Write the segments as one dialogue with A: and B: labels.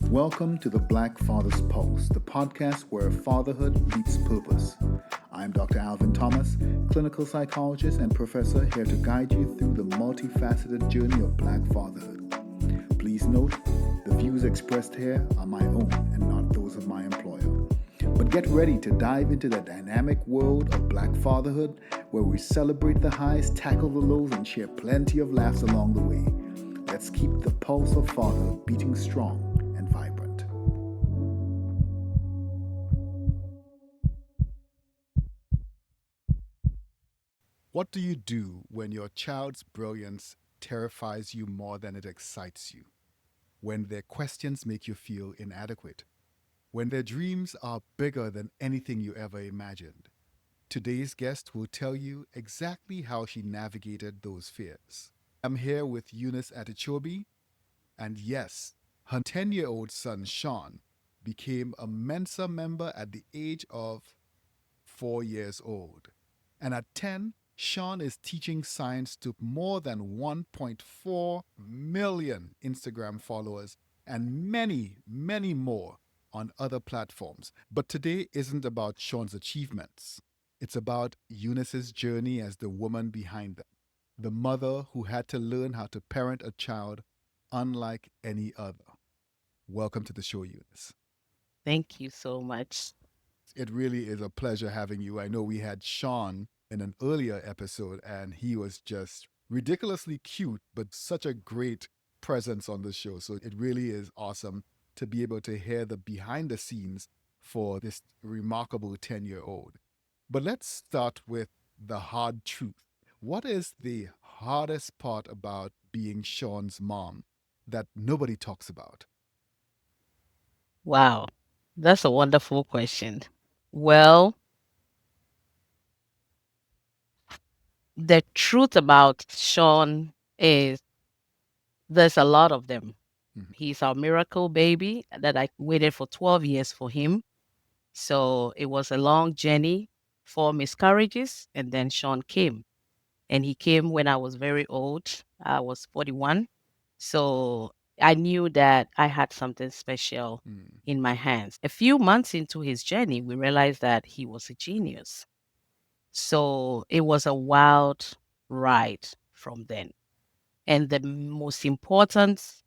A: Welcome to the Black Father's Pulse, the podcast where fatherhood meets purpose. I'm Dr. Alvin Thomas, clinical psychologist and professor, here to guide you through the multifaceted journey of Black fatherhood. Please note, the views expressed here are my own and not those of my employer. But get ready to dive into the dynamic world of Black fatherhood, where we celebrate the highs, tackle the lows, and share plenty of laughs along the way. Let's keep the pulse of fatherhood beating strong and vibrant. What do you do when your child's brilliance terrifies you more than it excites you? When their questions make you feel inadequate? When their dreams are bigger than anything you ever imagined? Today's guest will tell you exactly how she navigated those fears. I'm here with Eunice Atitsogbe, and yes, her 10-year-old son, Shawn, became a Mensa member at the age of 4 years old. And at 10, Shawn is teaching science to more than 1.4 million Instagram followers and many, many more on other platforms. But today isn't about Shawn's achievements. It's about Eunice's journey as the woman behind them, the mother who had to learn how to parent a child unlike any other. Welcome to the show, Eunice.
B: Thank you so much.
A: It really is a pleasure having you. I know we had Shawn in an earlier episode, and he was just ridiculously cute, but such a great presence on the show. So it really is awesome to be able to hear the behind the scenes for this remarkable 10-year-old. But let's start with the hard truth. What is the hardest part about being Shawn's mom that nobody talks about?
B: Wow, that's a wonderful question. Well, the truth about Sean is there's a lot of them.
A: Mhm.
B: He's our miracle baby that I waited for 12 years for him. So it was a long journey, 4 miscarriages, and then Sean came. And he came when I was very old. I was 41. So I knew that I had something special
A: Mm.
B: in my hands. A few months into his journey, we realized that he was a genius. So it was a wild ride from then. And the most important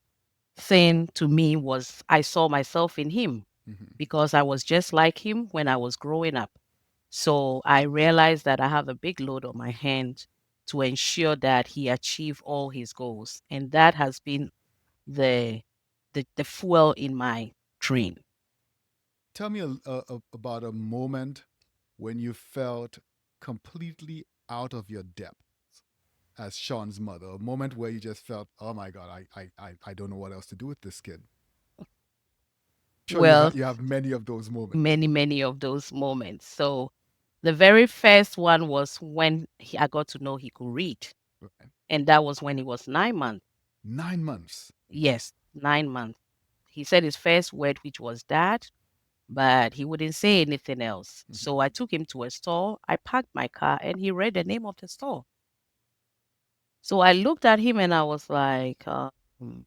B: thing to me was I saw myself in him
A: Mhm.
B: because I was just like him when I was growing up. So I realized that I have a big load on my hand to ensure that he achieved all his goals. And that has been the the fuel in my train.
A: Tell me about a moment when you felt completely out of your depth as Shawn's mother. A moment where you just felt, oh my God, I don't know what else to do with this kid. Sure,
B: Well,
A: you have many of those moments.
B: many of those moments. So the very first one was when I got to know he could read.
A: Right.
B: And that was when he was 9 months.
A: 9 months.
B: Yes, 9 months. He said his first word, which was dad, but he wouldn't say anything else.
A: Mhm.
B: So I took him to a store. I parked my car and he read the name of the store. So I looked at him and I was like, hmm,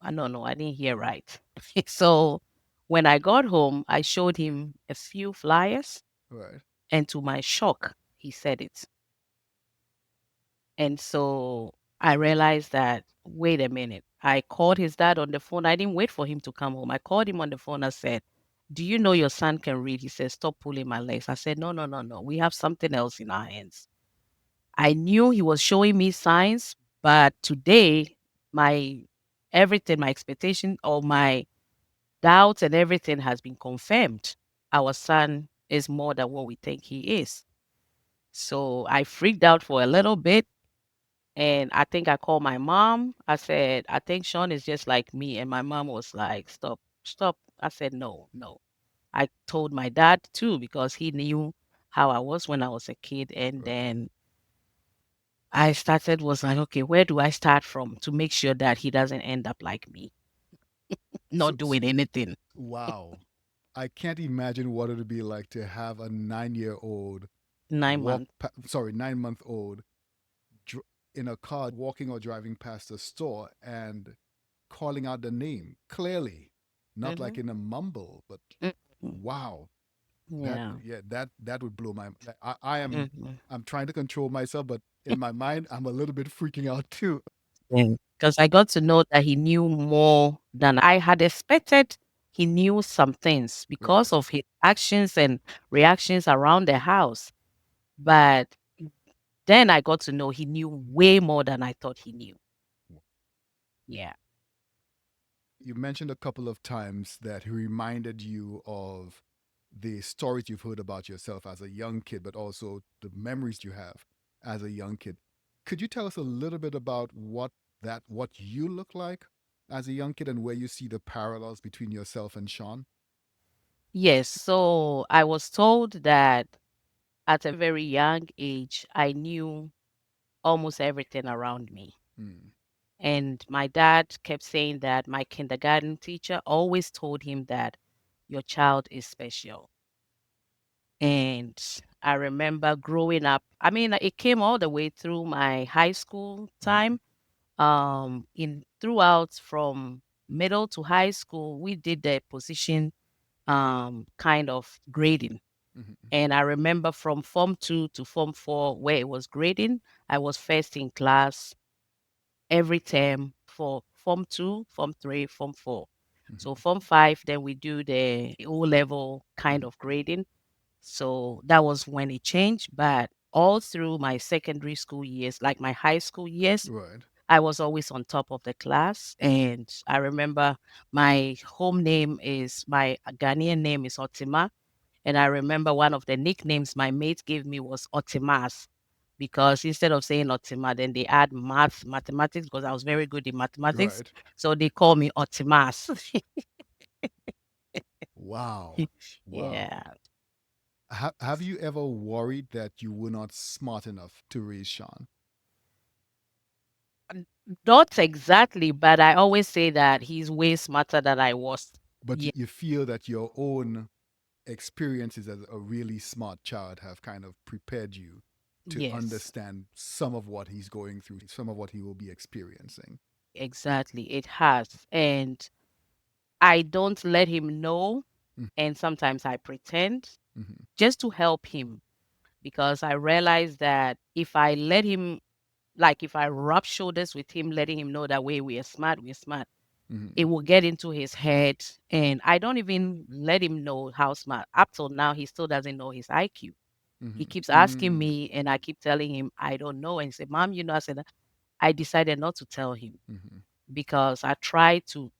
B: I don't know, I didn't hear right. So when I got home, I showed him a few flyers,
A: Right.
B: and to my shock, he said it. And so I realized that, wait a minute. I called his dad on the phone. I didn't wait for him to come home. I called him on the phone. I said, do you know your son can read? He said, stop pulling my legs. I said, no, no, no, no. We have something else in our hands. I knew he was showing me signs, but today, my everything, my expectation or my doubts and everything has been confirmed. Our son is more than what we think he is. So I freaked out for a little bit. And I think I called my mom. I said, I think Sean is just like me. And my mom was like, stop, stop. I said, no, no. I told my dad too, because he knew how I was when I was a kid. And
A: Right.
B: then I started, was like, okay, where do I start from to make sure that he doesn't end up like me,
A: So,
B: not doing anything?
A: wow. I can't imagine what it would be like to have a 9-year-old
B: Nine
A: walk,
B: months.
A: sorry, 9-month old in a car walking or driving past a store and calling out the name clearly. not like
B: Mhm.
A: in a mumble, but
B: Mhm.
A: wow. That
B: Yeah.
A: yeah, that would blow my. Like, I am
B: Mhm.
A: I'm trying to control myself, but in my mind, I'm a little bit freaking out too.
B: Because I got to know that he knew more than I had expected. He knew some things because
A: Right.
B: of his actions and reactions around the house. But then I got to know he knew way more than I thought he knew. Yeah.
A: You mentioned a couple of times that he reminded you of the stories you've heard about yourself as a young kid, but also the memories you have as a young kid. Could you tell us a little bit about what you look like as a young kid and where you see the parallels between yourself and Shawn?
B: Yes. So I was told that at a very young age, I knew almost everything around me.
A: Mm,
B: And my dad kept saying that my kindergarten teacher always told him that your child is special. And I remember growing up, I mean, it came all the way through my high school
A: mm,
B: time. In throughout from middle to high school, we did the position kind of grading.
A: mm,
B: And I remember from Form 2 to Form 4, where it was grading, I was first in class every term for Form 2, Form 3, Form 4. So
A: mm,
B: Form 5, then we do the O level kind
A: mm.
B: of grading. So that was when it changed. But all through my secondary school years, like my high school years,
A: Right.
B: I was always on top of the class. And I remember my home name is my Ghanaian name is Otima. And I remember one of the nicknames my mate gave me was Otimas because instead of saying Otima, then they add mathematics because I was very good in mathematics.
A: Right.
B: So they call me Otimas.
A: Wow. Wow.
B: Yeah.
A: Have you ever worried that you were not smart enough to raise Shawn?
B: Not exactly, but I always say that he's way smarter than I was.
A: But
B: Yeah.
A: you feel that your own experiences as a really smart child have kind of prepared you to
B: Yes,
A: understand some of what he's going through, some of what he will be experiencing.
B: exactly. It has. And I don't let him know. And sometimes I pretend
A: Mm-hmm.
B: just to help him because I realize that if I let him, like if I rub shoulders with him, letting him know that way we're smart, it
A: Mm-hmm.
B: will get into his head. And I don't even let him know how smart. Up till now, he still doesn't know his IQ. He keeps
A: Mm-hmm.
B: asking
A: Mm-hmm.
B: me, and I keep telling him, I don't know. And he said, Mom, I said, I decided not to tell him
A: Mm-hmm.
B: because I try to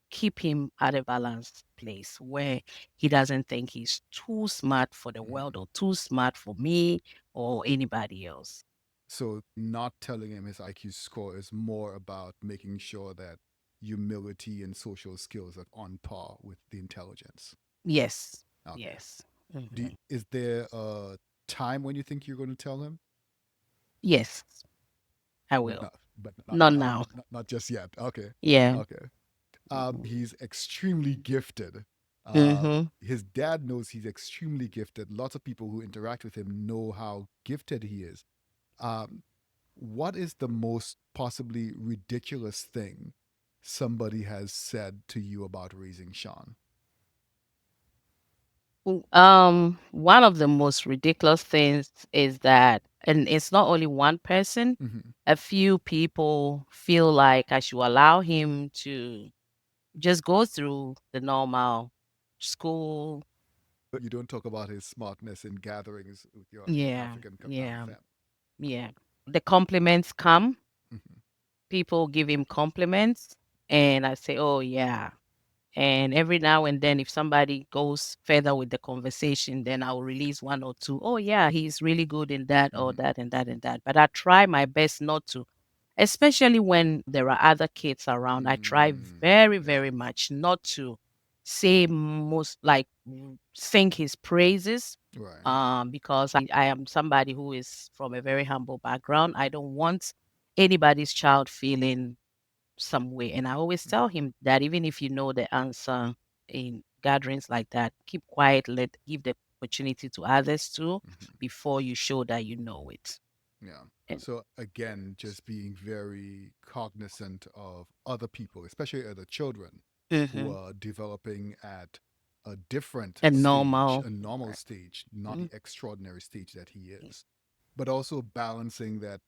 B: keep him at a balanced place where he doesn't think he's too smart for the world or too smart for me or anybody else.
A: So, not telling him his IQ score is more about making sure that humility and social skills are on par with the intelligence.
B: Yes.
A: Okay.
B: Yes. Mhm.
A: Is there a time when you think you're going to tell him?
B: Yes, I
A: But
B: will.
A: not, but not,
B: Not
A: not,
B: now.
A: not, not just yet. Okay.
B: Yeah.
A: Okay. He's extremely gifted.
B: Mm-hmm.
A: His dad knows he's extremely gifted. Lots of people who interact with him know how gifted he is. Um, what is the most possibly ridiculous thing somebody has said to you about raising Shawn?
B: One of the most ridiculous things is that, and it's not only one person,
A: Mm-hmm.
B: a few people feel like I should allow him to just go through the normal school.
A: You don't talk about his smartness in gatherings with your
B: Yeah,
A: African
B: yeah,
A: family.
B: yeah. The compliments come,
A: Mm-hmm.
B: people give him compliments, and I say, oh, yeah. And every now and then, if somebody goes further with the conversation, then I'll release one or two. Oh, yeah, he's really good in that or
A: Mm-hmm.
B: that and that and that. But I try my best not to, especially when there are other kids around. I try
A: Mm,
B: very,
A: yeah.
B: very much not to say most like sing his praises.
A: Right.
B: Because I am somebody who is from a very humble background. I don't want anybody's child feeling some way. And I always tell him that even if you know the answer in gatherings like that, keep quiet, give the opportunity to others too
A: Mm-hmm.
B: before you show that you know it.
A: Yeah.
B: And
A: So again, just being very cognizant of other people, especially other children. who
B: Mhm.
A: are developing at a different
B: A
A: stage,
B: normal.
A: a normal
B: Right.
A: stage, not
B: Mhm.
A: the extraordinary stage that he is. But also balancing that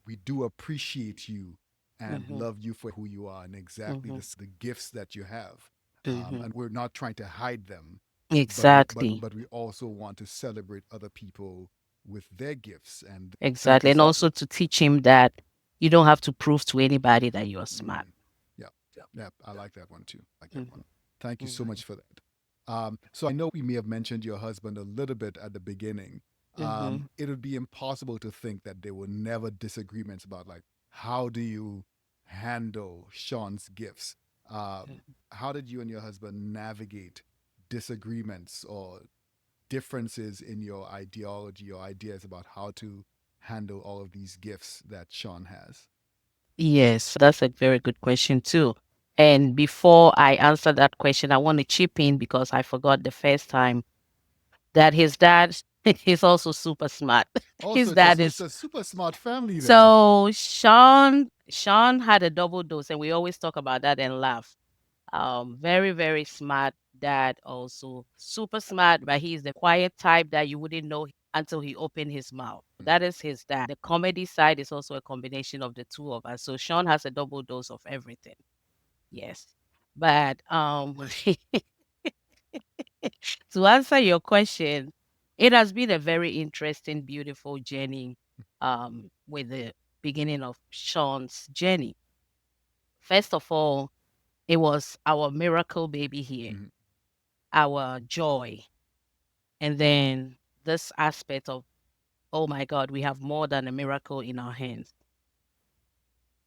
A: we do appreciate you and
B: Mhm.
A: love you for who you are and exactly
B: Mhm.
A: the gifts that you have.
B: Mhm.
A: And we're not trying to hide them,
B: Exactly.
A: but we also want to celebrate other people with their gifts. And thank
B: Exactly.
A: you
B: And
A: so.
B: also to teach him that you don't have to prove to anybody that you're smart.
A: Yeah, yeah, I like that one too.
B: Mhm.
A: Thank you so
B: Mhm.
A: much for that. So I know we may have mentioned your husband a little bit at the beginning.
B: Mhm.
A: It would be impossible to think that there were never disagreements about like how do you handle Shawn's gifts. How did you and your husband navigate disagreements or differences in your ideology or ideas about how to handle all of these gifts that Shawn has?
B: Yes, that's a very good question too. And before I answer that question, I want to chip in because I forgot the first time that his dad is also super smart.
A: Oh,
B: His dad
A: it's
B: is
A: a super smart family then.
B: so Shawn had a double dose, and we always talk about that and laugh. Very, very smart dad, also super smart, but he's the quiet type that you wouldn't know until he opened his mouth. That is his dad. The comedy side is also a combination of the two of us. So Shawn has a double dose of everything. Yes. But to answer your question, it has been a very interesting, beautiful journey with the beginning of Shawn's journey. First of all, it was our miracle baby here,
A: Mhm,
B: our joy. And then this aspect of, oh my God, we have more than a miracle in our hands.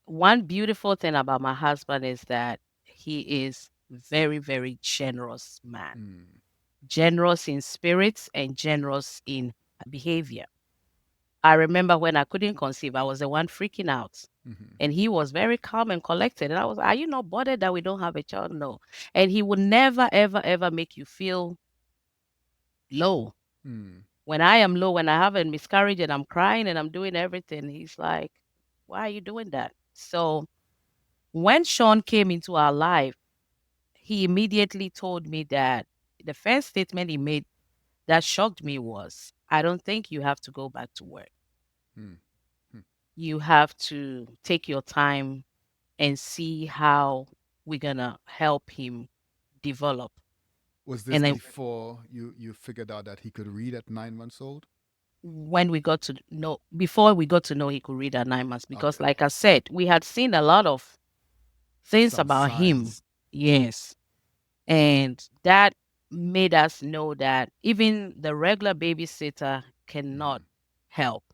B: One beautiful thing about my husband is that he is very, very generous man.
A: mm,
B: Generous in spirits and generous in behavior. I remember when I couldn't conceive, I was the one freaking out.
A: mhm,
B: And he was very calm and collected. And I was, are you not bothered that we don't have a child? No. And he would never, ever, ever make you feel low.
A: mm,
B: When I am low, when I have a miscarriage and I'm crying and I'm doing everything, he's like, why are you doing that? So when Shawn came into our life, he immediately told me that the first statement he made that shocked me was, I don't think you have to go back to work.
A: mm, mm.
B: You have to take your time and see how we're going to help him develop.
A: Was this
B: And then
A: before you figured out that he could read at 9 months old?
B: when we got to know, before we got to know he could read at 9 months, because
A: Okay,
B: like I said, we had seen a lot of things
A: some
B: about him.
A: signs.
B: Yes. And that made us know that even the regular babysitter cannot
A: Hmm.
B: help.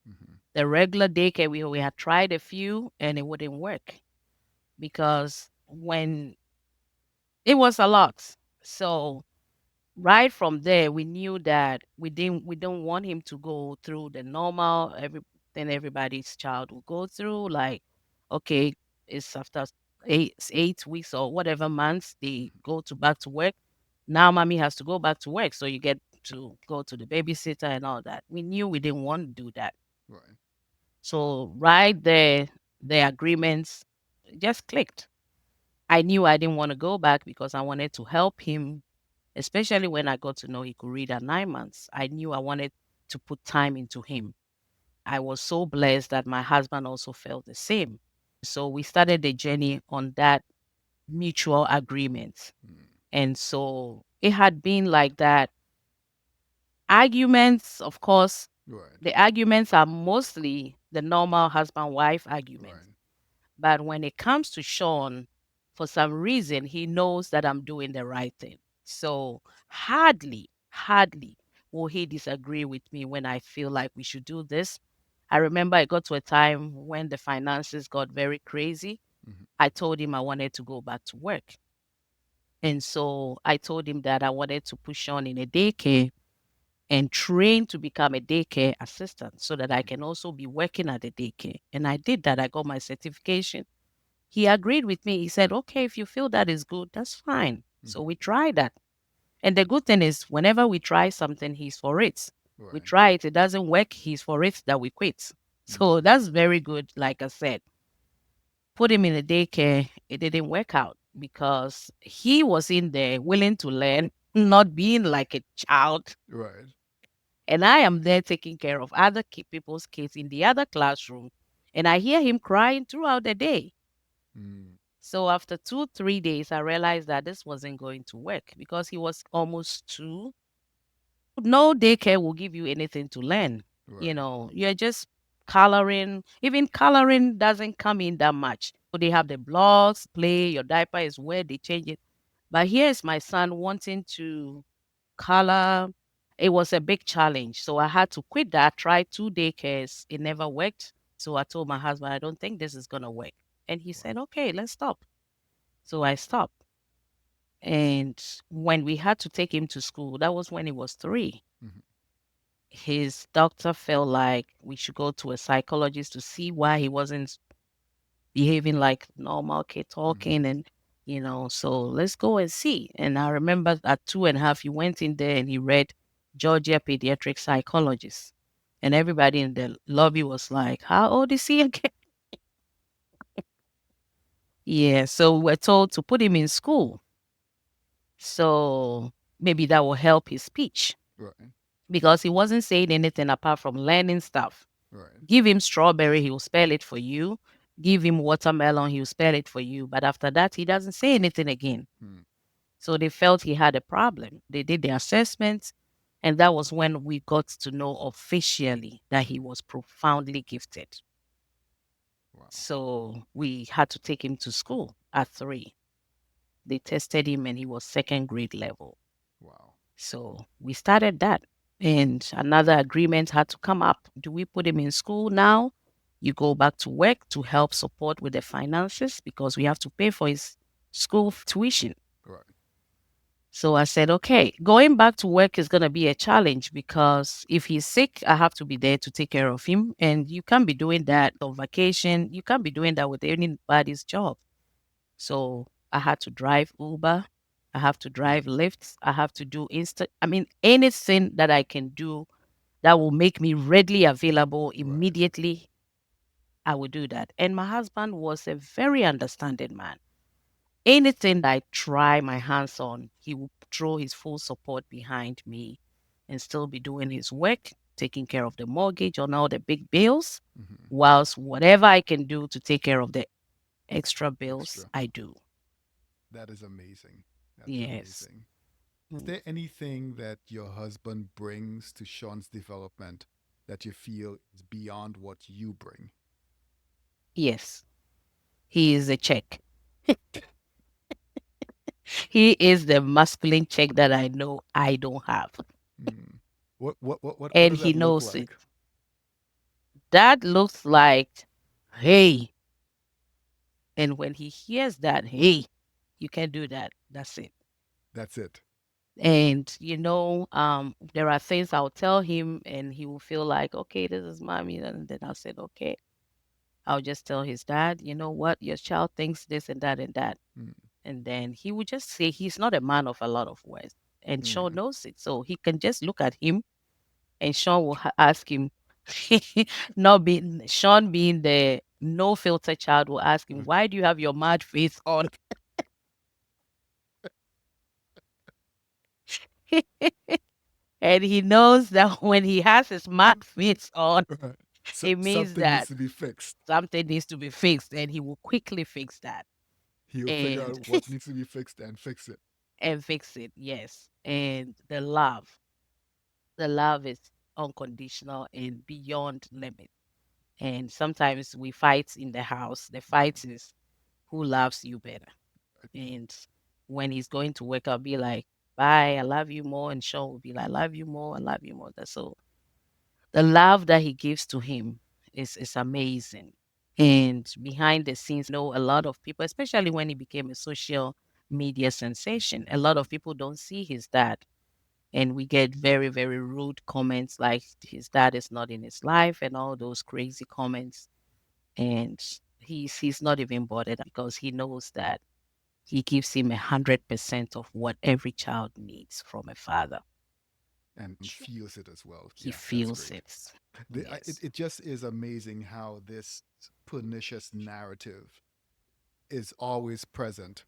A: Hmm.
B: The regular daycare, we had tried a few and it wouldn't work because when it was a lot. So right from there, we knew that we don't want him to go through the normal everything everybody's child will go through. Like, okay, it's after 8 weeks or whatever months they go to back to work. Now mommy has to go back to work, so you get to go to the babysitter and all that. We knew we didn't want to do that.
A: Right.
B: So right there, the agreements just clicked. I knew I didn't want to go back because I wanted to help him, especially when I got to know he could read at 9 months. I knew I wanted to put time into him. I was so blessed that my husband also felt the same. So we started the journey on that mutual agreement.
A: Mm.
B: And so it had been like that. Arguments, of course,
A: Right.
B: the arguments are mostly the normal husband wife arguments.
A: Right.
B: But when it comes to Shawn, for some reason, he knows that I'm doing the right thing. So hardly will he disagree with me when I feel like we should do this. I remember it got to a time when the finances got very crazy.
A: Hmm.
B: I told him I wanted to go back to work. And so I told him that I wanted to push on in a daycare and train to become a daycare assistant so that I can also be working at the daycare. And I did that. I got my certification. He agreed with me. He said, okay, if you feel that is good, that's fine. So
A: Hmm.
B: we tried that. And the good thing is, whenever we try something, he's for it. We
A: Right.
B: try it, it doesn't work, he's for it, that we quit. So
A: Mm.
B: that's very good. Like I said, put him in a daycare, it didn't work out. because he was in there willing to learn, not being like a child.
A: Right.
B: And I am there taking care of other people's kids in the other classroom. And I hear him crying throughout the day.
A: Mm.
B: So after 2, 3 days, I realized that this wasn't going to work because he was almost 2. No daycare will give you anything to learn.
A: Right.
B: You're just coloring. Even coloring doesn't come in that much. So they have the blocks, play, your diaper is wet, they change it. But here's my son wanting to color. It was a big challenge. So I had to quit that, try 2 daycares. It never worked. So I told my husband, I don't think this is going to work. And he
A: Wow.
B: said, okay, let's stop. So I stopped. And when we had to take him to school, that was when he was 3.
A: Hmm.
B: His doctor felt like we should go to a psychologist to see why he wasn't behaving like normal kid
A: Hmm.
B: talking so let's go and see. And I remember at 2.5, he went in there and he read Georgia Pediatric Psychologist. And everybody in the lobby was like, how old is he again? Yeah, so we're told to put him in school. So maybe that will help his speech
A: Right.
B: because he wasn't saying anything apart from learning stuff.
A: Right.
B: Give him strawberry, he will spell it for you. Give him watermelon, he will spell it for you. But after that, he doesn't say anything again.
A: Mm.
B: So they felt he had a problem. They did the assessment, and that was when we got to know officially that he was profoundly gifted.
A: Wow.
B: So we had to take him to school at 3. They tested him, and he was second grade level.
A: Wow.
B: So we started that. And another agreement had to come up. Do we put him in school now? You go back to work to help support with the finances because we have to pay for his school tuition.
A: Right.
B: So I said, okay, going back to work is going to be a challenge because if he's sick, I have to be there to take care of him. And you can't be doing that on vacation. You can't be doing that with anybody's job. So I had to drive Uber. I have to drive Lyft. I have to do anything that I can do that will make me readily available
A: Right.
B: immediately. I will do that. And my husband was a very understanding man. Anything that I try my hands on, he will throw his full support behind me and still be doing his work, taking care of the mortgage on all the big bills,
A: Hmm.
B: whilst whatever I can do to take care of the extra bills,
A: Extra.
B: I do.
A: That is amazing. That is
B: Yes.
A: amazing. Is
B: Mm.
A: there anything that your husband brings to Sean's development that you feel is beyond what you bring?
B: Yes. He is a check. He is the masculine check that I know I don't have.
A: Mm. What
B: And
A: does
B: he
A: that look
B: knows
A: like?
B: it. That looks like, hey. And when he hears that, hey, you can do that. That's it.
A: That's it.
B: And there are things I'll tell him, and he will feel like, okay, this is mommy. And then I'll say, okay, I'll just tell his dad, you know what, your child thinks this and that and that.
A: Mm.
B: And then he would just say he's not a man of a lot of words. And Shawn
A: Mm.
B: knows it. So he can just look at him, and Shawn will ask him, not being Shawn being the no filter child, will ask him, why do you have your mad face on? And he knows that when he has his mad face on,
A: Right. So
B: it means
A: something needs
B: that
A: to be fixed.
B: something needs to be fixed, and he will quickly fix that
A: He'll figure
B: and
A: out what needs to be fixed and fix it.
B: and fix it. Yes. And the love is unconditional and beyond limit. And sometimes we fight in the house. The fight is who loves you better. And when he's going to work, I'll be like, bye, I love you more. And Shawn will be like, I love you more, I love you more. That's so the love that he gives to him is amazing. And behind the scenes, know a lot of people, especially when he became a social media sensation, a lot of people don't see his dad. And we get very, very rude comments like his dad is not in his life and all those crazy comments. And he's not even bothered because he knows that he gives him 100% of what every child needs from a father.
A: And feels it as well.
B: He
A: Yeah, that's
B: feels
A: great.
B: it.
A: It,
B: Yes.
A: it just is amazing how this pernicious narrative is always present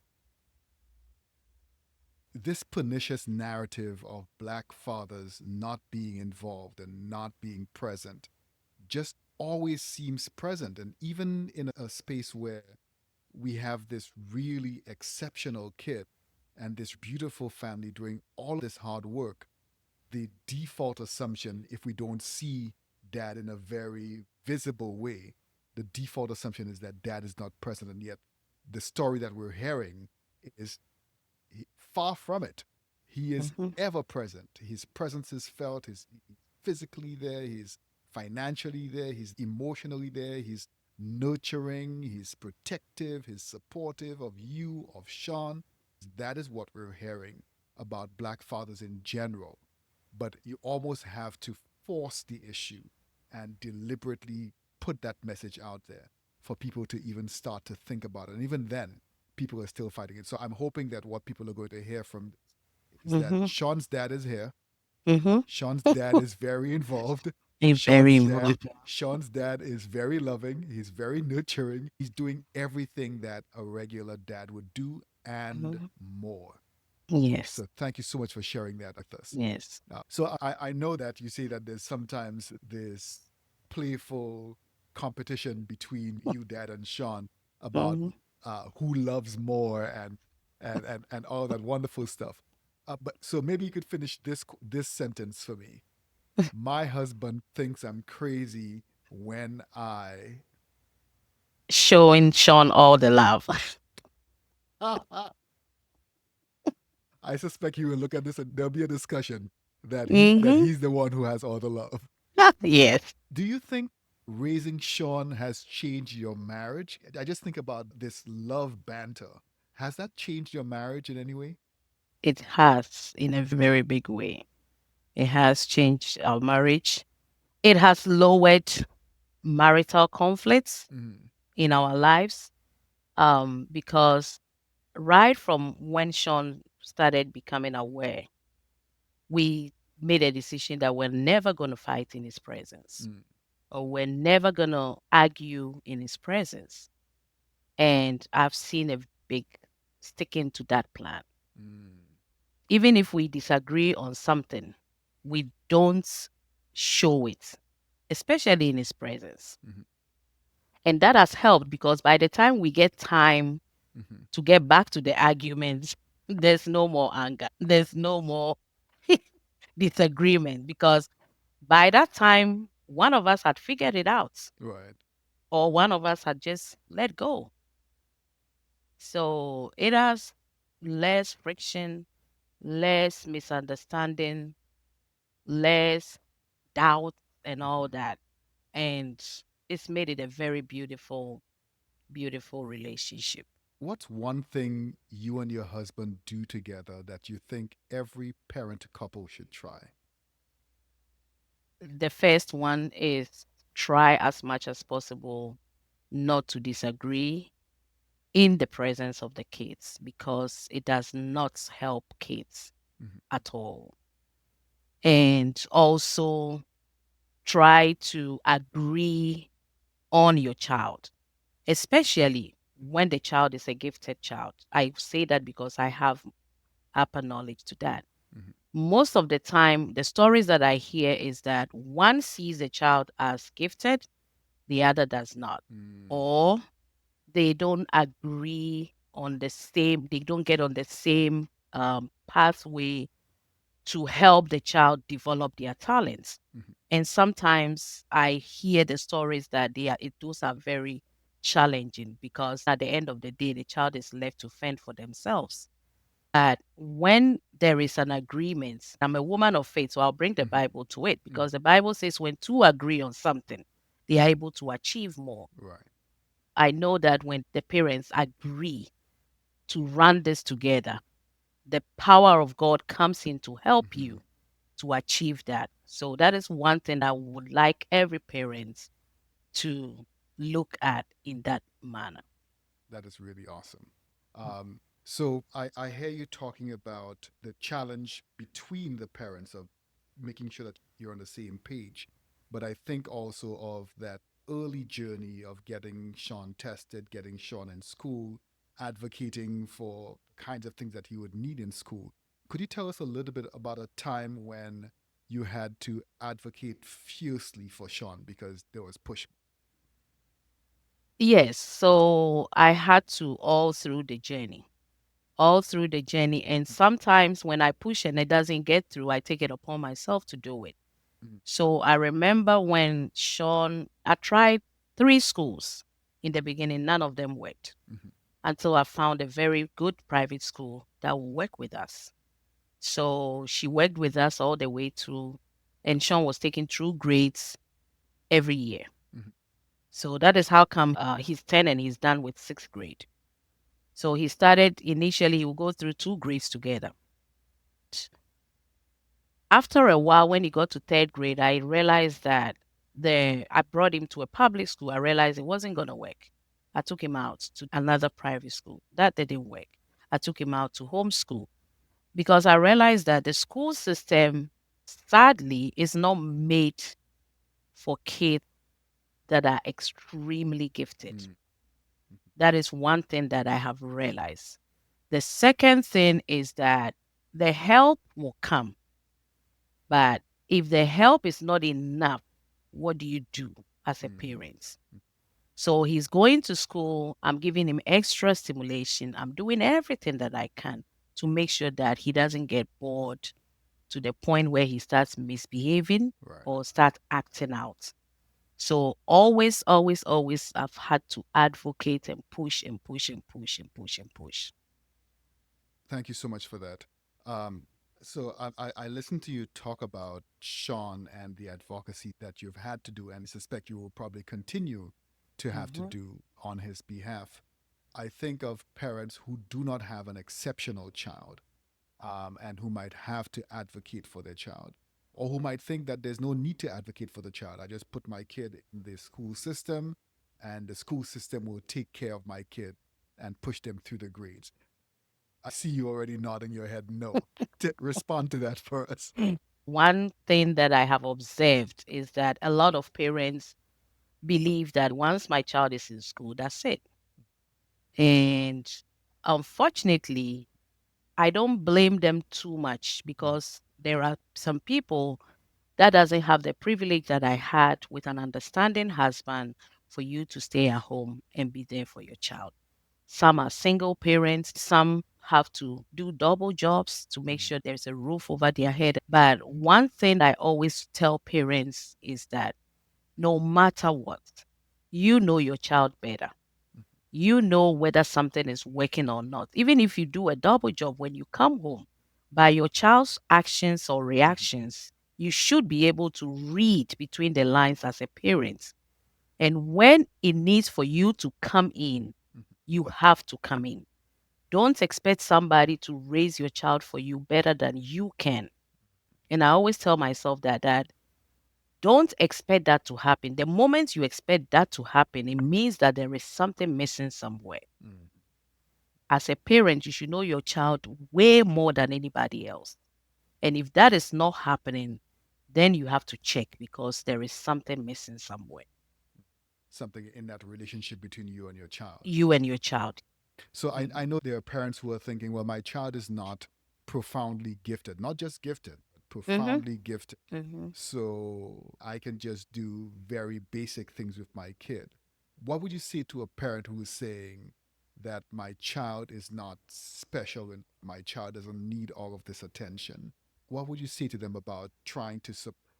A: this pernicious narrative of black fathers not being involved and not being present just always seems present. And even in a space where we have this really exceptional kid and this beautiful family doing all this hard work, the default assumption, if we don't see dad in a very visible way, the default assumption is that dad is not present. And yet, the story that we're hearing is far from it. He is
B: Mhm.
A: ever present. His presence is felt. He's physically there. He's financially there. He's emotionally there. He's nurturing. He's protective. He's supportive of you, of Shawn. That is what we're hearing about black fathers in general. But you almost have to force the issue and deliberately put that message out there for people to even start to think about it. And even then, people are still fighting it. So I'm hoping that what people are going to hear from is that
B: Mhm.
A: Shawn's dad is here.
B: Mhm.
A: Shawn's dad is very involved.
B: Very
A: Shawn's dad
B: involved.
A: Shawn's dad is very loving. He's very nurturing. He's doing everything that a regular dad would do and
B: Mhm.
A: more.
B: Yes.
A: So thank you so much for sharing that with us.
B: Yes.
A: So I know that you say that there's sometimes this playful competition between you, Dad, and Shawn about
B: Mhm.
A: who loves more and all that wonderful stuff. But so maybe you could finish this sentence for me. My husband thinks I'm crazy when I.
B: Showing Shawn all the love.
A: I suspect he will look at this and there'll be a discussion that
B: Mhm.
A: he's the one who has all the love.
B: Yes,
A: Do you think raising Shawn has changed your marriage? I just think about this love banter. Has that changed your marriage in any way?
B: it has in a very big way. It has changed our marriage. It has lowered marital conflicts
A: Mm,
B: in our lives. Because right from when Shawn started becoming aware, we made a decision that we're never going to fight in his presence,
A: mm,
B: or we're never going to argue in his presence. And I've seen a big sticking to that plan.
A: mm,
B: Even if we disagree on something, we don't show it, especially in his presence.
A: mm,
B: And that has helped because by the time we get time
A: mm.
B: to get back to the argument, there's no more anger, there's no more disagreement because by that time, one of us had figured it out
A: Right.
B: or one of us had just let go. So it has less friction, less misunderstanding, less doubt, and all
A: Mhm.
B: that. And it's made it a very beautiful, beautiful relationship.
A: What's one thing you and your husband do together that you think every parent couple should try?
B: The first one is try as much as possible not to disagree in the presence of the kids because it does not help kids
A: Mhm,
B: at all. And also try to agree on your child, especially when the child is a gifted child. I say that because I have upper knowledge to that.
A: mhm,
B: Most of the time, the stories that I hear is that one sees a child as gifted, the other does not.
A: mm,
B: Or they don't agree on the same, they don't get on the same pathway to help the child develop their talents.
A: mhm.
B: And sometimes I hear the stories that those are very challenging because at the end of the day, the child is left to fend for themselves. But when there is an agreement, I'm a woman of faith, so I'll bring the
A: Mhm,
B: Bible to it
A: mhm.
B: because the Bible says when two agree on something, they are able to achieve more.
A: Right.
B: I know that when the parents agree to run this together, the power of God comes in to help
A: Mhm.
B: you to achieve that. So that is one thing I would like every parent to look at in that manner.
A: That is really awesome. So I hear you talking about the challenge between the parents of making sure that you're on the same page. But I think also of that early journey of getting Shawn tested, getting Shawn in school, advocating for kinds of things that he would need in school. Could you tell us a little bit about a time when you had to advocate fiercely for Shawn because there was push?
B: Yes, so I had to all through the journey. And sometimes when I push and it doesn't get through, I take it upon myself to do it.
A: Mm-hmm.
B: So I remember when Shawn, I tried 3 schools in the beginning, none of them worked
A: Mm-hmm.
B: until I found a very good private school that will work with us. So she worked with us all the way through, and Shawn was taking true grades every year.
A: Mm-hmm.
B: So that is how come he's 10 and he's done with 6th grade. So he started initially, he will go through 2 grades together. After a while, when he got to 3rd grade, I realized that I brought him to a public school. I realized it wasn't going to work. I took him out to another private school. That didn't work. I took him out to homeschool because I realized that the school system, sadly, is not made for kids that are extremely gifted.
A: Mm-hmm.
B: That is one thing that I have realized. The second thing is that the help will come, but if the help is not enough, what do you do as a
A: Mm-hmm.
B: parent? So he's going to school. I'm giving him extra stimulation. I'm doing everything that I can to make sure that he doesn't get bored to the point where he starts misbehaving
A: Right.
B: or start acting out. So always, always, always, I've had to advocate and push and push and push and push and push.
A: Thank you so much for that. Um, so I listened to you talk about Shawn and the advocacy that you've had to do, and I suspect you will probably continue to have to
B: Hmm.
A: do on his behalf. I think of parents who do not have an exceptional child, and who might have to advocate for their child, or who might think that there's no need to advocate for the child. I just put my kid in the school system, and the school system will take care of my kid and push them through the grades. I see you already nodding your head no. Respond to that for us.
B: One thing that I have observed is that a lot of parents believe that once my child is in school, that's it. And unfortunately, I don't blame them too much
A: Mm,
B: because there are some people that doesn't have the privilege that I had with an understanding husband for you to stay at home and be there for your child. Some are single parents, some have to do double jobs to make
A: mm,
B: sure there's a roof over their head. But one thing I always tell parents is that no matter what, you know your child better.
A: mm,
B: You know whether something is working or not. Even if you do a double job when you come home, by your child's actions or
A: mhm,
B: reactions, you should be able to read between the lines as a parent. And when it needs for you to come in,
A: mhm,
B: you have to come in. Don't expect somebody to raise your child for you better than you can. And I always tell myself that don't expect that to happen. The moment you expect that to happen, it means that there is something missing somewhere.
A: mm.
B: As a parent, you should know your child way more than anybody else. And if that is not happening, then you have to check because there is something missing somewhere.
A: Something in that relationship between you and your child.
B: You and your child.
A: So I
B: Mhm.
A: know there are parents who are thinking, well, my child is not profoundly gifted, not just gifted, but
B: Mhm.
A: profoundly gifted.
B: Mhm.
A: So I can just do very basic things with my kid. What would you say to a parent who is saying that my child is not special and my child doesn't need all of this attention? What would you say to them about trying to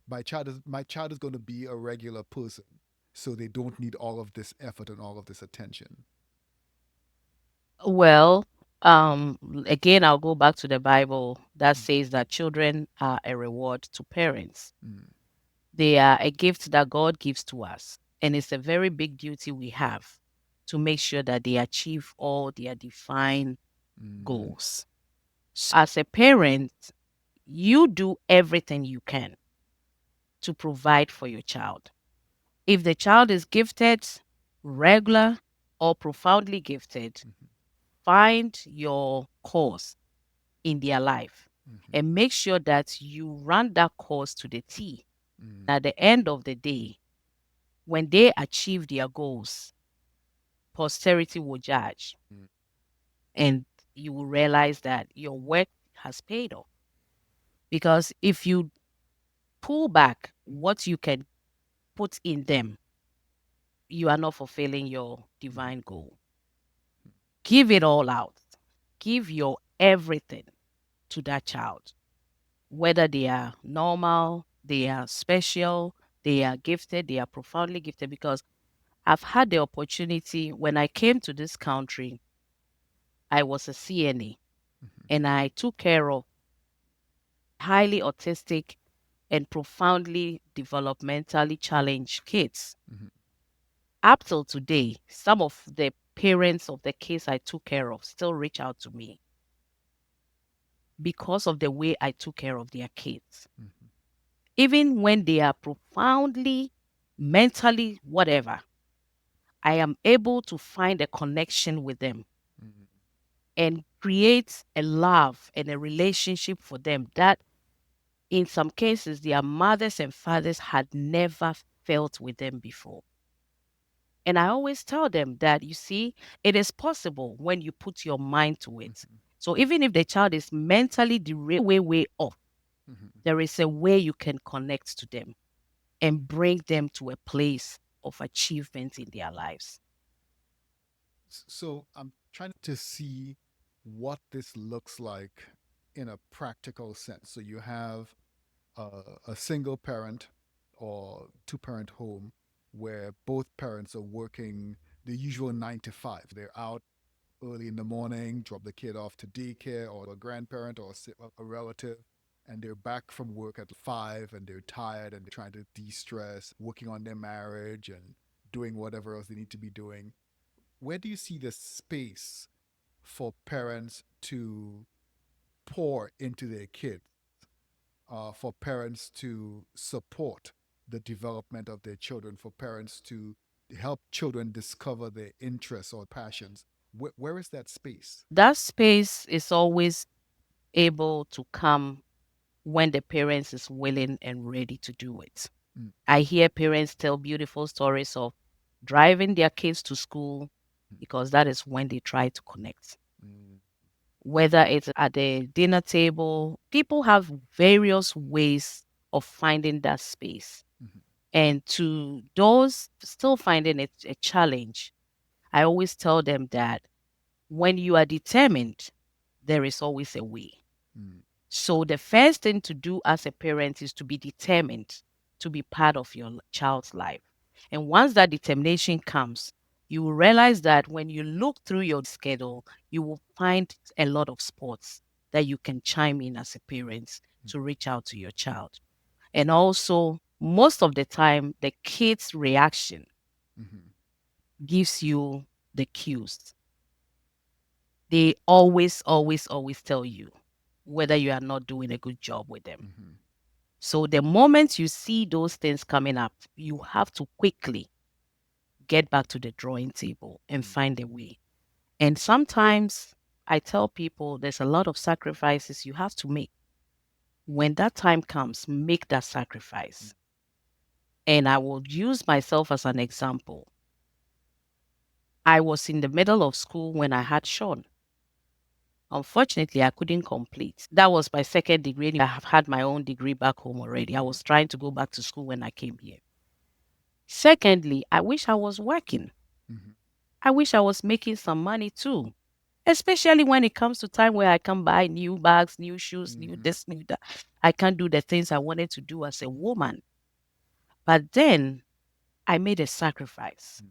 A: my child is going to be a regular person, so they don't need all of this effort and all of this attention?
B: Well, again, I'll go back to the Bible that says that children are a reward to parents.
A: Mm,
B: They are a gift that God gives to us. And it's a very big duty we have to make sure that they achieve all their defined
A: mm,
B: goals. As a parent, you do everything you can to provide for your child. If the child is gifted, regular, or profoundly gifted,
A: mhm,
B: find your course in their life
A: mhm,
B: and make sure that you run that course to the T.
A: mm,
B: At the end of the day, when they achieve their goals, posterity will judge
A: mm,
B: and you will realize that your work has paid off. Because if you pull back what you can put in them, you are not fulfilling your
A: Mhm.
B: divine goal. Give it all out. Give your everything to that child, whether they are normal, they are special, they are gifted, they are profoundly gifted. Because I've had the opportunity when I came to this country, I was a CNA
A: Mhm.
B: and I took care of highly autistic and profoundly developmentally challenged kids.
A: Mhm.
B: Up till today, some of the parents of the kids I took care of still reach out to me because of the way I took care of their kids.
A: Mhm.
B: Even when they are profoundly, mentally, whatever, I am able to find a connection with them
A: Mhm.
B: and create a love and a relationship for them that in some cases their mothers and fathers had never felt with them before. And I always tell them that, you see, it is possible when you put your mind to it.
A: Mhm.
B: So even if the child is mentally derailed, way off,
A: Mhm.
B: there is a way you can connect to them and bring them to a place of achievement in their lives.
A: So I'm trying to see what this looks like in a practical sense. So you have a single parent or two parent home where both parents are working the usual 9 to 5. They're out early in the morning, drop the kid off to daycare or a grandparent or a relative, and they're back from work at 5 and they're tired and they're trying to de stress, working on their marriage and doing whatever else they need to be doing. Where do you see the space for parents to pour into their kids, for parents to support the development of their children, for parents to help children discover their interests or passions? Where is that space?
B: That space is always able to come when the parents is willing and ready to do it.
A: Mm.
B: I hear parents tell beautiful stories of driving their kids to school because that is when they try to connect.
A: Mm.
B: Whether it's at the dinner table, people have various ways of finding that space.
A: Mhm.
B: And to those still finding it a challenge, I always tell them that when you are determined, there is always a way.
A: Mm.
B: So the first thing to do as a parent is to be determined to be part of your child's life. And once that determination comes, you will realize that when you look through your schedule, you will find a lot of spots that you can chime in as a parent to reach out to your child. And also, most of the time, the kid's reaction
A: Mhm.
B: gives you the cues. They always tell you whether you are not doing a good job with them.
A: Mhm.
B: So the moment you see those things coming up, you have to quickly get back to the drawing table and
A: Mm.
B: find a way. And sometimes I tell people there's a lot of sacrifices you have to make. When that time comes, make that
A: Mm.
B: sacrifice. And I will use myself as an example. I was in the middle of school when I had Shawn. Unfortunately, I couldn't complete. That was my second degree. I have had my own degree back home already. I
A: Mhm.
B: was trying to go back to school when I came here. Secondly, I wish I was working.
A: Mhm.
B: I wish I was making some money too, especially when it comes to time where I can buy new bags, new shoes, new
A: Mhm.
B: this, new that. I can't do the things I wanted to do as a woman. But then I made a sacrifice.
A: Mm.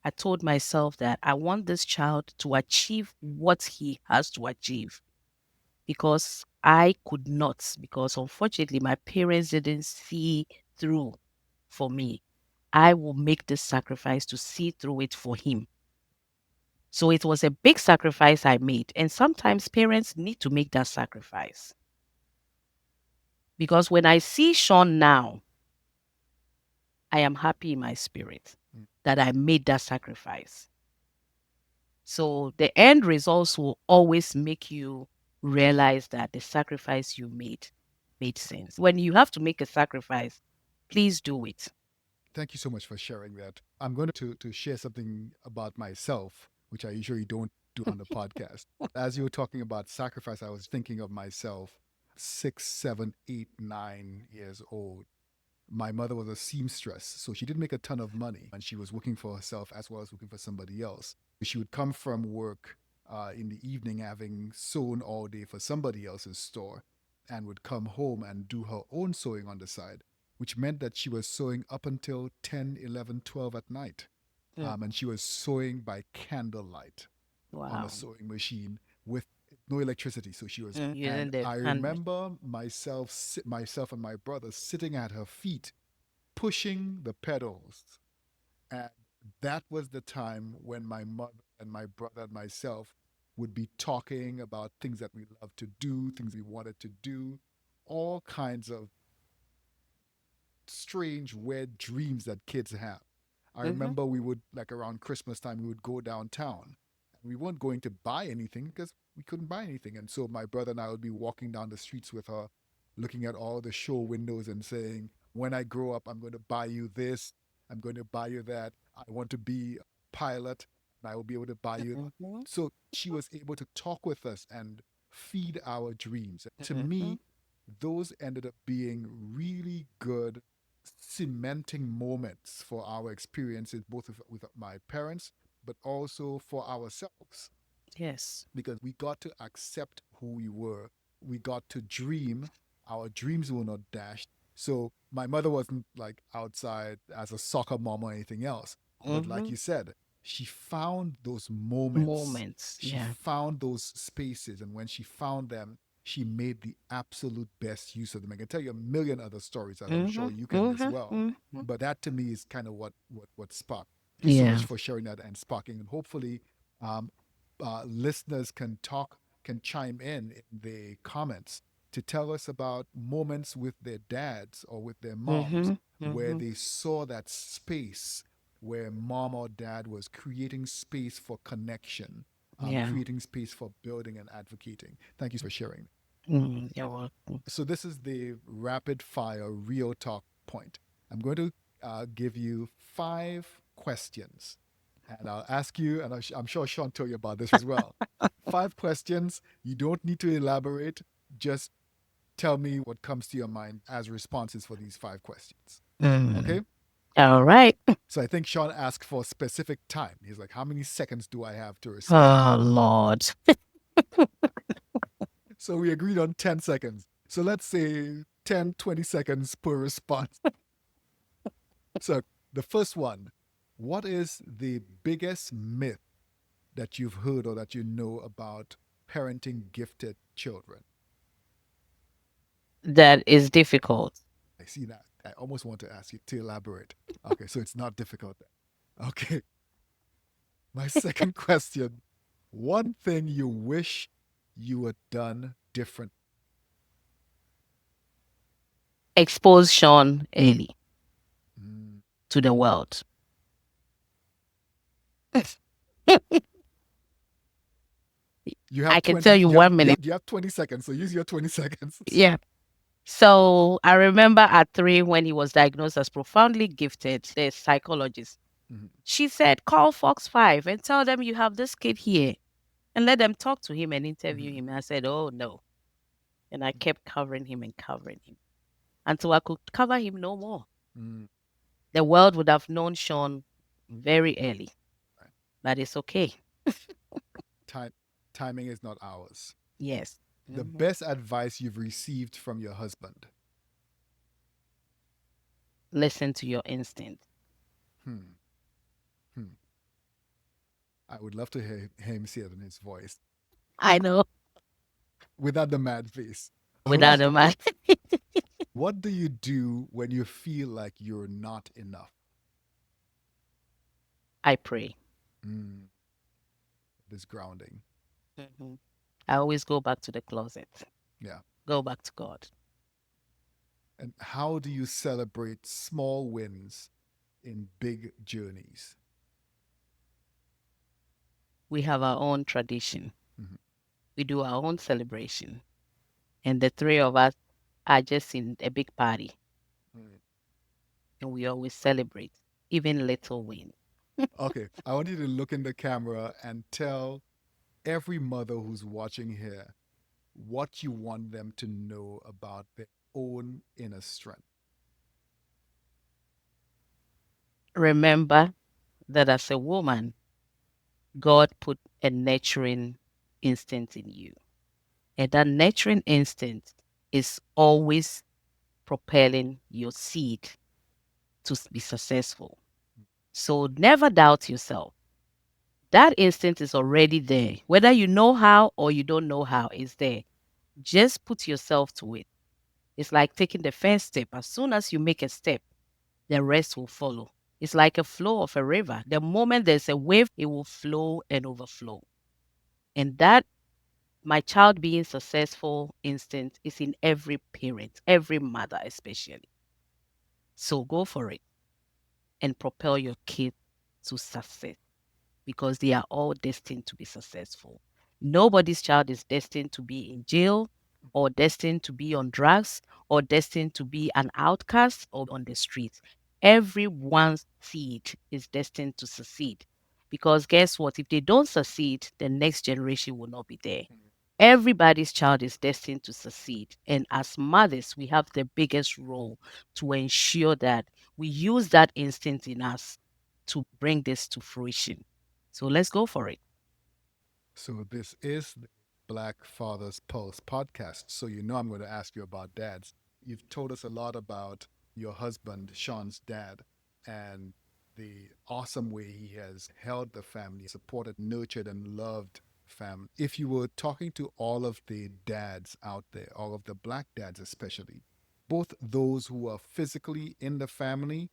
B: I told myself that I want this child to achieve what he has to achieve because I could not, because unfortunately my parents didn't see through for me. I will make this sacrifice to see through it for him. So it was a big sacrifice I made. And sometimes parents need to make that sacrifice. Because when I see Shawn now, I am happy in my spirit
A: Mm.
B: that I made that sacrifice. So the end results will always make you realize that the sacrifice you made sense. When you have to make a sacrifice, please do it.
A: Thank you so much for sharing that. I'm going to share something about myself, which I usually don't do on the podcast. As you were talking about sacrifice, I was thinking of myself 6, 7, 8, 9 years old. My mother was a seamstress, so she didn't make a ton of money, and she was working for herself as well as working for somebody else. She would come from work in the evening having sewn all day for somebody else's store and would come home and do her own sewing on the side, which meant that she was sewing up until 10, 11, 12 at night.
B: Mm.
A: And she was sewing by candlelight on a
B: Wow.
A: sewing machine with no electricity. So she was,
B: Using
A: and
B: the
A: I
B: hand.
A: remember myself and my brother sitting at her feet, pushing the pedals. And that was the time when my mother and my brother and myself would be talking about things that we loved to do, things we wanted to do, all kinds of strange, weird dreams that kids have. I
B: Mm-hmm.
A: remember we would, like around Christmas time, we would go downtown. We weren't going to buy anything because we couldn't buy anything. And so my brother and I would be walking down the streets with her, looking at all the show windows and saying, when I grow up, I'm going to buy you this, I'm going to buy you that. I want to be a pilot and I will be able to buy you.
B: Mm-hmm.
A: So she was able to talk with us and feed our dreams. To
B: Mm-hmm.
A: me, those ended up being really good cementing moments for our experiences, both with my parents, but also for ourselves,
B: Yes.
A: because we got to accept who we were. We got to dream. Our dreams were not dashed. So my mother wasn't like outside as a soccer mom or anything else. But like
B: Mm-hmm.
A: you said, she found those moments.
B: Moments.
A: She
B: Yeah.
A: found those spaces. And when she found them, she made the absolute best use of them. I can tell you a million other stories that I'm
B: Mm-hmm.
A: sure you can as
B: Mm-hmm.
A: well.
B: Mm-hmm.
A: But that to me is kind of what sparked. Thank you so much
B: Yeah.
A: for sharing that and sparking. And hopefully, um, listeners can chime in the comments to tell us about moments with their dads or with their moms
B: Mm-hmm.
A: where
B: Mm-hmm.
A: they saw that space where mom or dad was creating space for connection,
B: Yeah.
A: creating space for building and advocating. Thank you so much for sharing.
B: You're welcome.
A: So this is the rapid fire real talk point. I'm going to give you 5 questions, and I'll ask you, and I'm sure Shawn told you about this as well. 5 questions. You don't need to elaborate. Just tell me what comes to your mind as responses for these 5 questions.
B: Mm.
A: Okay?
B: All right.
A: So I think Shawn asked for a specific time. He's like, how many seconds do I have to respond?
B: Oh Lord.
A: So we agreed on 10 seconds. So let's say 10, 20 seconds per response. So the first one, what is the biggest myth that you've heard or that you know about parenting gifted children?
B: That is difficult.
A: I see that. I almost want to ask you to elaborate. Okay, so it's not difficult then. Okay, my second question, one thing you wish you had done different.
B: Expose Shawn early
A: Mm.
B: to the world.
A: You
B: I
A: have
B: can tell
A: 20,
B: you 1 minute.
A: you have 20 seconds, so use your 20 seconds.
B: Yeah. So I remember at 3 when he was diagnosed as profoundly gifted, the psychologist,
A: Mhm.
B: she said, call Fox 5 and tell them you have this kid here and let them talk to him and interview
A: Mhm.
B: him. And I said, oh no. And I
A: Mhm.
B: kept covering him and covering him until I could cover him no more.
A: Mhm.
B: The world would have known Shawn very early,
A: Right.
B: but it's okay.
A: Time, timing is not ours.
B: Yes.
A: The
B: Mhm.
A: best advice you've received from your husband.
B: Listen to your instinct.
A: Hmm. Hmm. I would love to hear him say it in his voice
B: I know.
A: without the mad face. All
B: Without
A: right.
B: a man,
A: What do you do when you feel like you're not enough?
B: I pray.
A: Mm, this grounding.
B: Mhm. I always go back to the closet,
A: Yeah.
B: go back to God.
A: And how do you celebrate small wins in big journeys?
B: We have our own tradition.
A: Mhm.
B: We do our own celebration. And the three of us are just in a big party
A: Mm.
B: and we always celebrate, even little wins.
A: Okay. I want you to look in the camera and tell every mother who's watching here what you want them to know about their own inner strength.
B: Remember that as a woman, God put a nurturing instinct in you. And that nurturing instinct is always propelling your seed to be successful. So never doubt yourself. That instinct is already there. Whether you know how or you don't know how, it's there. Just put yourself to it. It's like taking the first step. As soon as you make a step, the rest will follow. It's like a flow of a river. The moment there's a wave, it will flow and overflow. And that my child being successful instinct is in every parent, every mother especially. So go for it and propel your kid to success because they are all destined to be successful. Nobody's child is destined to be in jail or destined to be on drugs or destined to be an outcast or on the streets. Everyone's seed is destined to succeed because guess what? If they don't succeed, the next generation will not be there. Everybody's child is destined to succeed. And as mothers, we have the biggest role to ensure that we use that instinct in us to bring this to fruition. So let's go for it.
A: So this is the Black Fathers Pulse podcast. So you know I'm going to ask you about dads. You've told us a lot about your husband, Shawn's dad, and the awesome way he has held the family, supported, nurtured, and loved family. If you were talking to all of the dads out there, all of the black dads especially, both those who are physically in the family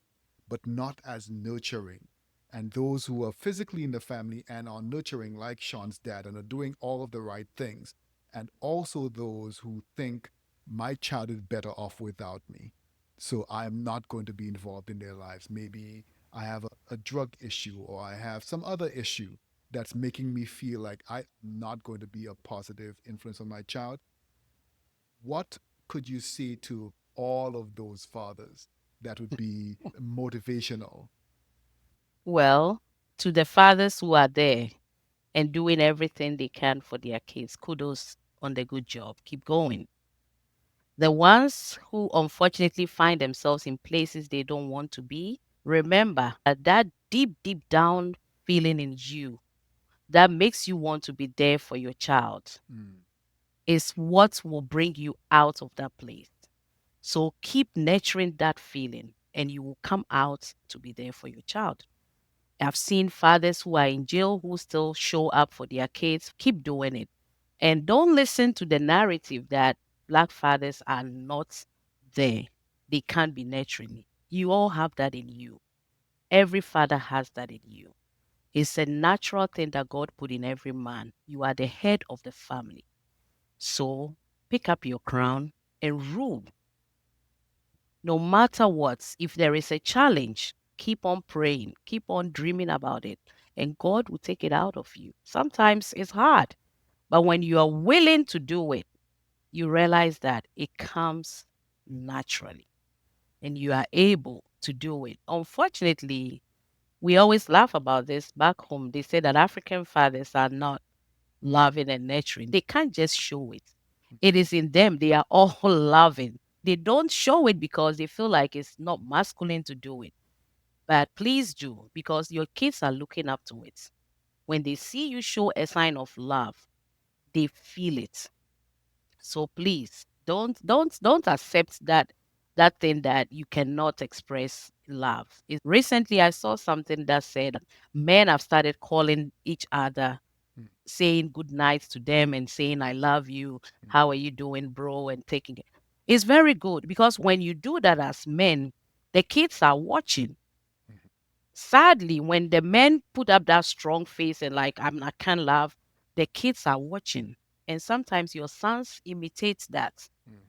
A: but not as nurturing, and those who are physically in the family and are nurturing, like Shawn's dad, and are doing all of the right things, and also those who think my child is better off without me. So I'm not going to be involved in their lives. Maybe I have a drug issue or I have some other issue that's making me feel like I'm not going to be a positive influence on my child. What could you say to all of those fathers that would be motivational?
B: Well, to the fathers who are there and doing everything they can for their kids, kudos on the good job. Keep going. The ones who unfortunately find themselves in places they don't want to be, remember that that deep, deep down feeling in you that makes you want to be there for your child
A: Mm.
B: is what will bring you out of that place. So keep nurturing that feeling and you will come out to be there for your child. I've seen fathers who are in jail who still show up for their kids. Keep doing it. And don't listen to the narrative that black fathers are not there. They can't be nurturing. You all have that in you. Every father has that in you. It's a natural thing that God put in every man. You are the head of the family. So pick up your crown and rule. No matter what, if there is a challenge, keep on praying, keep on dreaming about it, and God will take it out of you. Sometimes it's hard, but when you are willing to do it, you realize that it comes naturally and you are able to do it. Unfortunately, we always laugh about this back home. They say that African fathers are not loving and nurturing. They can't just show it. It is in them. They are all loving. They don't show it because they feel like it's not masculine to do it. But please do because your kids are looking up to it. When they see you show a sign of love, they feel it. So please don't accept that thing that you cannot express love. Recently I saw something that said men have started calling each other
A: Mm.
B: saying good night to them and saying I love you, how are you doing bro, and taking it. It's very good because when you do that as men, the kids are watching.
A: Mhm.
B: Sadly, when the men put up that strong face and like I can't love, the kids are watching. And sometimes your sons imitate that
A: Mm.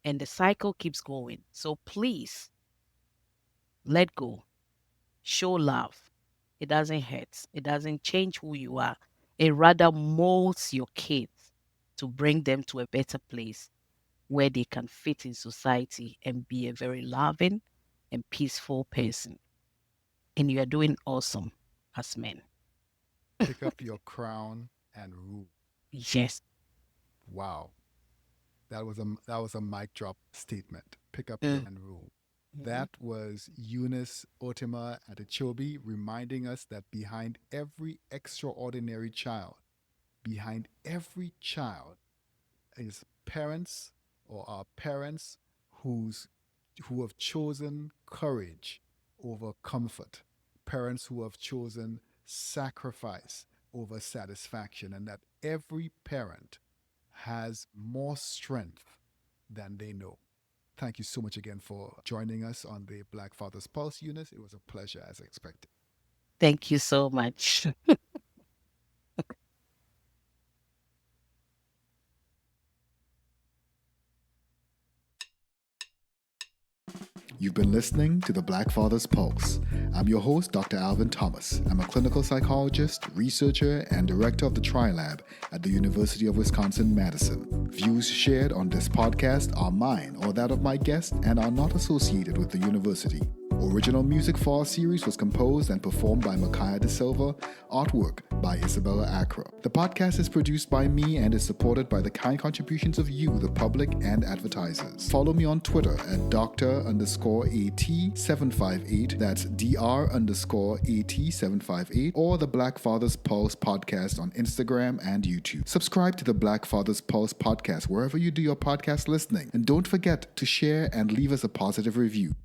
B: and the cycle keeps going. So please let go. Show love. It doesn't hurt. It doesn't change who you are. It rather molds your kids to bring them to a better place where they can fit in society and be a very loving and peaceful person. And you are doing awesome as men.
A: Pick up your crown and rule.
B: Yes.
A: Wow. That was a mic drop statement. Pick up your
B: Mm.
A: and rule.
B: Mhm.
A: That was Eunice Otima Atitsogbe reminding us that behind every child is parents or our parents who's who have chosen courage over comfort, parents who have chosen sacrifice over satisfaction, and that every parent has more strength than they know. Thank you so much again for joining us on the Black Father's Pulse, Eunice. It was a pleasure as expected.
B: Thank you so much.
A: You've been listening to the Black Father's Pulse. I'm your host, Dr. Alvin Thomas. I'm a clinical psychologist, researcher, and director of the TriLab at the University of Wisconsin-Madison. Views shared on this podcast are mine or that of my guest and are not associated with the university. Original music for our series was composed and performed by Micaiah De Silva, artwork by Isabella Acra. The podcast is produced by me and is supported by the kind contributions of you, the public, and advertisers. Follow me on Twitter at Dr_AT758, that's Dr_AT758, or the Black Father's Pulse podcast on Instagram and YouTube. Subscribe to the Black Father's Pulse podcast wherever you do your podcast listening, and don't forget to share and leave us a positive review.